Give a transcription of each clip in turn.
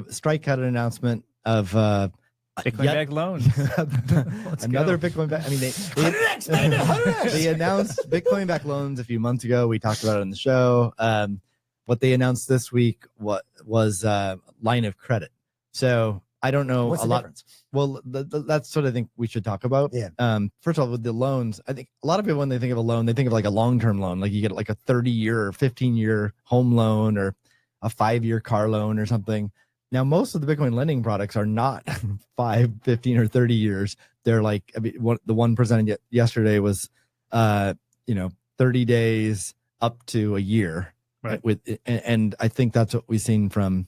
Strike had an announcement of Bitcoin-backed loans. another Bitcoin back. I mean, they announced Bitcoin-backed loans a few months ago. We talked about it on the show. What they announced this week was line of credit. So I don't know. What's the difference? Well, that's what I think we should talk about. Yeah. First of all, with the loans, I think a lot of people, when they think of a loan, they think of like a long-term loan, like you get like a 30-year or 15-year home loan or a 5-year car loan or something. Now, most of the Bitcoin lending products are not 5, 15, or 30 years. They're like, I mean, the one presented yesterday was, 30 days up to a year. Right. And I think that's what we've seen from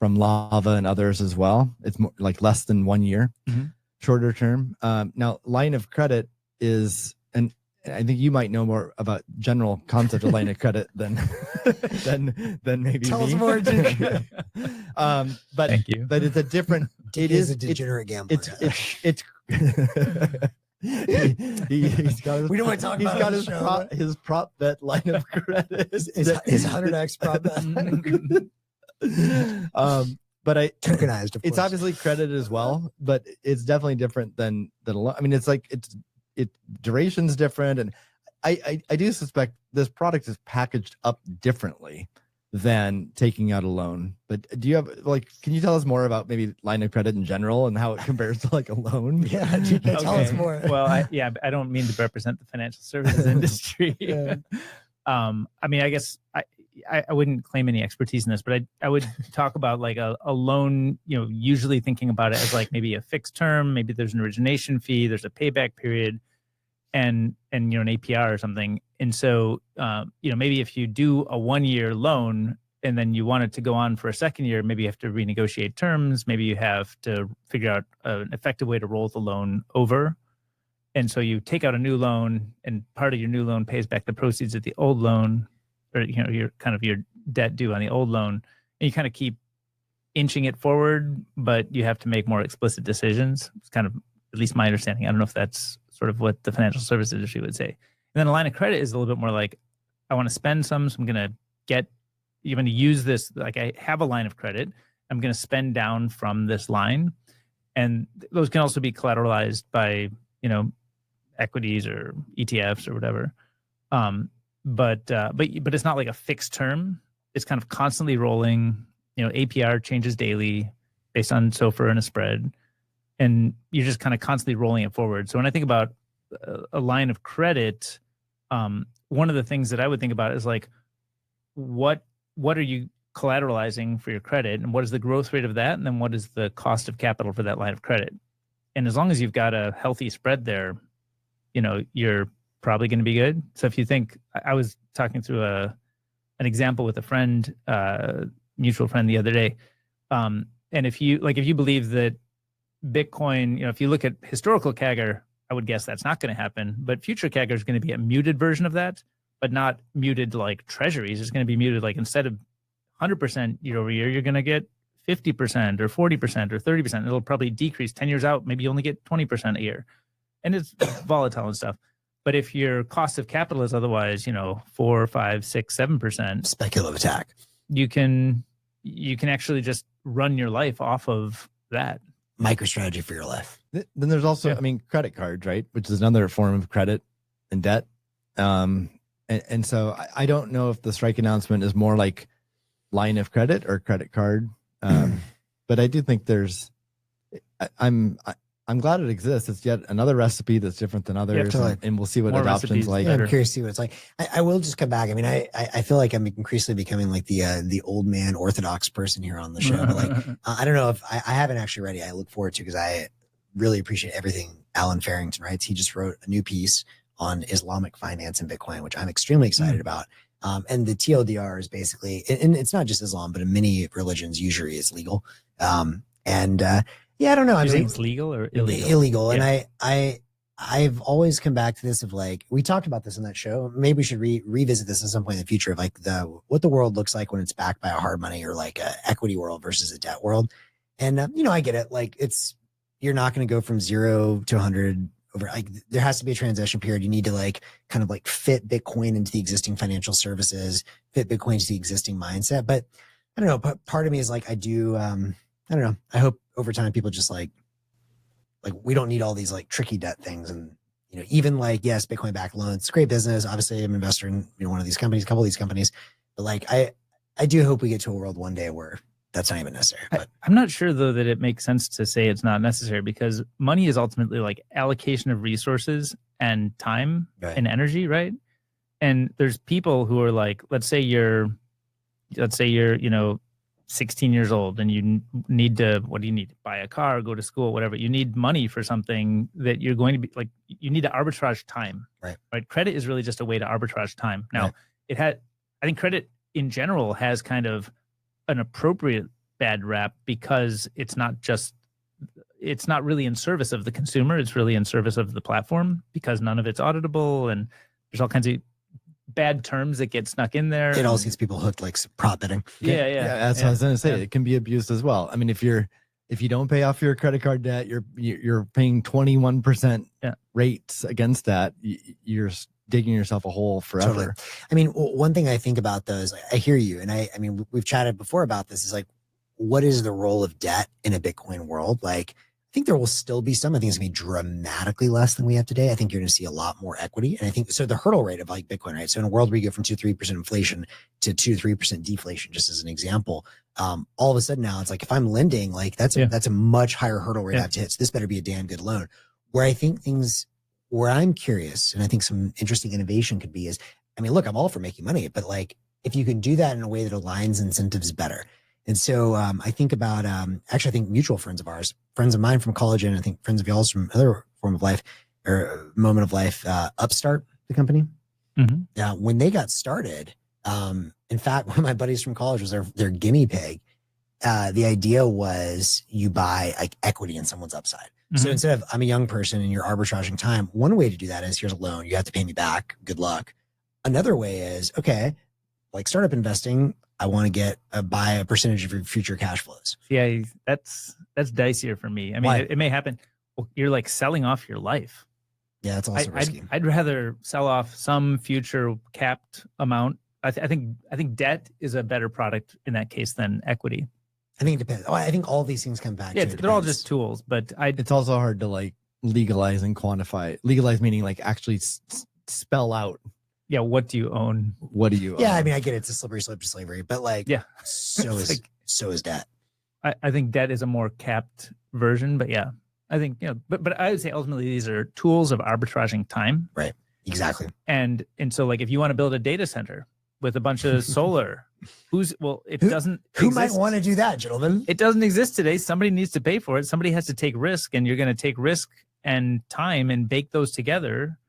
Lava and others as well. It's more like less than 1 year, shorter term. Now, line of credit is, and I think you might know more about general concept of line of credit than maybe Tell me. us more, Jim. But Thank you. But it's a different. It is a degenerate gambler. It's he's got his, we don't want to talk about he's got his prop bet line of credit. his 100x prop bet. But Tokenized, of it's course. obviously credit as well, but it's definitely different than a loan. I mean, it's like duration's different, and I do suspect this product is packaged up differently than taking out a loan. But do you have can you tell us more about maybe line of credit in general and how it compares to like a loan? Yeah, tell us more. Well, I don't mean to represent the financial services industry. Yeah. I mean, I guess I wouldn't claim any expertise in this, but I would talk about like a loan, usually thinking about it as like maybe a fixed term, maybe there's an origination fee, there's a payback period, and an APR or something. And so, maybe if you do a 1-year loan and then you want it to go on for a second year, maybe you have to renegotiate terms. Maybe you have to figure out an effective way to roll the loan over. And so you take out a new loan, and part of your new loan pays back the proceeds of the old loan, or your debt due on the old loan, and you kind of keep inching it forward, but you have to make more explicit decisions. It's kind of, at least my understanding. I don't know if that's sort of what the financial services industry would say. And then a line of credit is a little bit more like, I want to spend some, so I'm going to use this, like I have a line of credit, I'm going to spend down from this line. And those can also be collateralized by, equities or ETFs or whatever. But it's not like a fixed term. It's kind of constantly rolling. APR changes daily based on SOFR and a spread, and you're just kind of constantly rolling it forward. So when I think about a line of credit, one of the things that I would think about is like, what are you collateralizing for your credit, and what is the growth rate of that, and then what is the cost of capital for that line of credit? And as long as you've got a healthy spread there, you're probably going to be good. So if you think, I was talking through an example with a friend, mutual friend the other day. And if you believe that Bitcoin, if you look at historical CAGR, I would guess that's not going to happen, but future CAGR is going to be a muted version of that, but not muted like treasuries. It's going to be muted like instead of 100% year over year, you're going to get 50% or 40% or 30%. It'll probably decrease 10 years out. Maybe you only get 20% a year, and it's volatile and stuff. But if your cost of capital is otherwise, 4, 5, 6, 7%, speculative attack, you can actually just run your life off of that. MicroStrategy for your life. Then there's also, credit cards, right? Which is another form of credit and debt. And so I don't know if the strike announcement is more like line of credit or credit card. But I do think I'm glad it exists. It's yet another recipe that's different than others, and we'll see what adoption's like. Yeah, I'm curious to see what it's like. I will just come back. I mean, I feel like I'm increasingly becoming like the old man orthodox person here on the show. But like, I don't know if I haven't actually read it. I look forward to, because I really appreciate everything Alan Farrington writes. He just wrote a new piece on Islamic finance and Bitcoin, which I'm extremely excited about. And the TLDR is basically, and it's not just Islam, but in many religions, usury is legal. Yeah, I don't know. I think it's legal or illegal? Illegal. Yeah. And I've always come back to this of like, we talked about this in that show. Maybe we should revisit this at some point in the future of like what the world looks like when it's backed by a hard money or like a equity world versus a debt world. And, I get it. Like you're not going to go from 0 to 100 over. Like there has to be a transition period. You need to like kind of like fit Bitcoin into the existing financial services, fit Bitcoin into the existing mindset. But I don't know, but part of me is like, I don't know. I hope over time people just like we don't need all these like tricky debt things. And, even like, yes, Bitcoin backed loans, it's great business. Obviously I'm an investor in, one of these companies, a couple of these companies, but like, I do hope we get to a world one day where that's not even necessary. But I'm not sure though that it makes sense to say it's not necessary, because money is ultimately like allocation of resources and time and energy, right? And there's people who are like, let's say you're 16 years old and you need to, what do you need? Buy a car, go to school, whatever. You need money for something that you're going to be like, you need to arbitrage time, right? Credit is really just a way to arbitrage time. Now, I think credit in general has kind of an appropriate bad rap, because it's not really in service of the consumer. It's really in service of the platform, because none of it's auditable and there's all kinds of bad terms that get snuck in there. It also gets people hooked, like prop betting. Yeah. That's what I was going to say. It can be abused as well. I mean, if you don't pay off your credit card debt, you're paying 21% rates against that. You're digging yourself a hole forever. Totally. I mean, one thing I think about those, I hear you. And I mean, we've chatted before about this, is like, what is the role of debt in a Bitcoin world? Like, I think there will still be some. I think it's going to be dramatically less than we have today. I think you're going to see a lot more equity. And I think so the hurdle rate of like Bitcoin, right? So in a world where you go from 2-3% inflation to 2-3% deflation, just as an example, all of a sudden now it's like, if I'm lending, like that's a much higher hurdle rate I have to hit. So this better be a damn good loan. Where I'm curious, and I think some interesting innovation could be is, I mean, look, I'm all for making money, but like, if you can do that in a way that aligns incentives better. And so I think about, actually, I think mutual friends of ours, friends of mine from college, and I think friends of y'all's from other form of life or moment of life, Upstart, the company. Mm-hmm. When they got started, in fact, one of my buddies from college was their guinea pig. The idea was you buy like equity in someone's upside. So instead of, I'm a young person and you're arbitraging time, one way to do that is, here's a loan. You have to pay me back. Good luck. Another way is, okay, like startup investing, I want to buy a percentage of your future cash flows. Yeah, that's dicier for me. I mean, it may happen. Well, you're like selling off your life. Yeah, that's also risky. I'd rather sell off some future capped amount. I think debt is a better product in that case than equity. I think it depends. I think all these things come back. Yeah, they're all just tools, but it's also hard to like legalize and quantify. Legalize meaning like actually spell out. Yeah, what do you own? What do you own? Yeah, I mean, I get it. It's a slippery slope to slavery, but like, so is debt. I think debt is a more capped version, but yeah, I think, but I would say ultimately these are tools of arbitraging time. Right. Exactly. And so like, if you want to build a data center with a bunch of solar, who might want to do that, gentlemen? It doesn't exist today. Somebody needs to pay for it. Somebody has to take risk, and you're going to take risk and time and bake those together.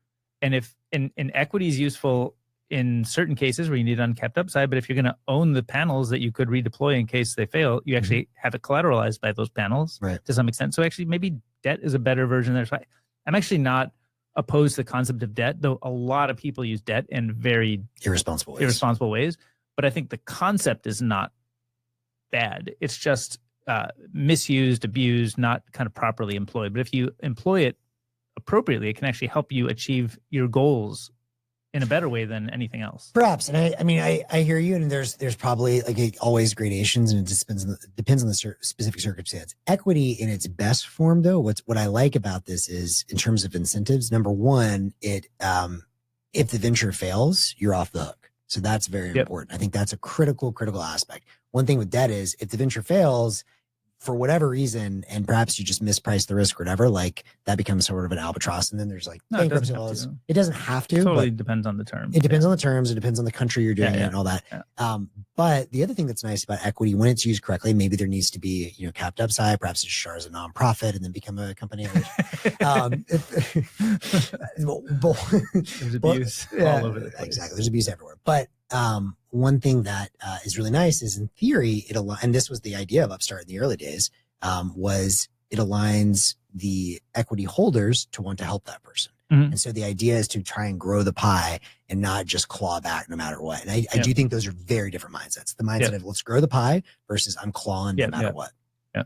And if equity is useful in certain cases where you need uncapped upside, but if you're going to own the panels that you could redeploy in case they fail, you actually have it collateralized by those panels to some extent. So actually maybe debt is a better version there. So I'm actually not opposed to the concept of debt, though a lot of people use debt in very irresponsible ways. But I think the concept is not bad. It's just misused, abused, not kind of properly employed. But if you employ it appropriately, it can actually help you achieve your goals in a better way than anything else. Perhaps. And I hear you. And there's probably like always gradations, and it just depends on the specific circumstance. Equity in its best form, though, what I like about this is, in terms of incentives, number one, if the venture fails, you're off the hook. So that's very important. I think that's a critical aspect. One thing with debt is, if the venture fails for whatever reason, and perhaps you just misprice the risk or whatever, like that becomes sort of an albatross. And then there's like bankruptcy laws. It doesn't have to. It totally depends on the terms. It depends on the terms. It depends on the country you're doing it and all that. Yeah. But the other thing that's nice about equity, when it's used correctly, maybe there needs to be, capped upside. Perhaps it should start as a nonprofit and then become a company. There's abuse all over the place. Exactly. There's abuse everywhere. But one thing that is really nice is, in theory, and this was the idea of Upstart in the early days, was it aligns the equity holders to want to help that person. And so the idea is to try and grow the pie and not just claw back no matter what. And I do think those are very different mindsets. The mindset of let's grow the pie versus I'm clawing no matter what. Yeah.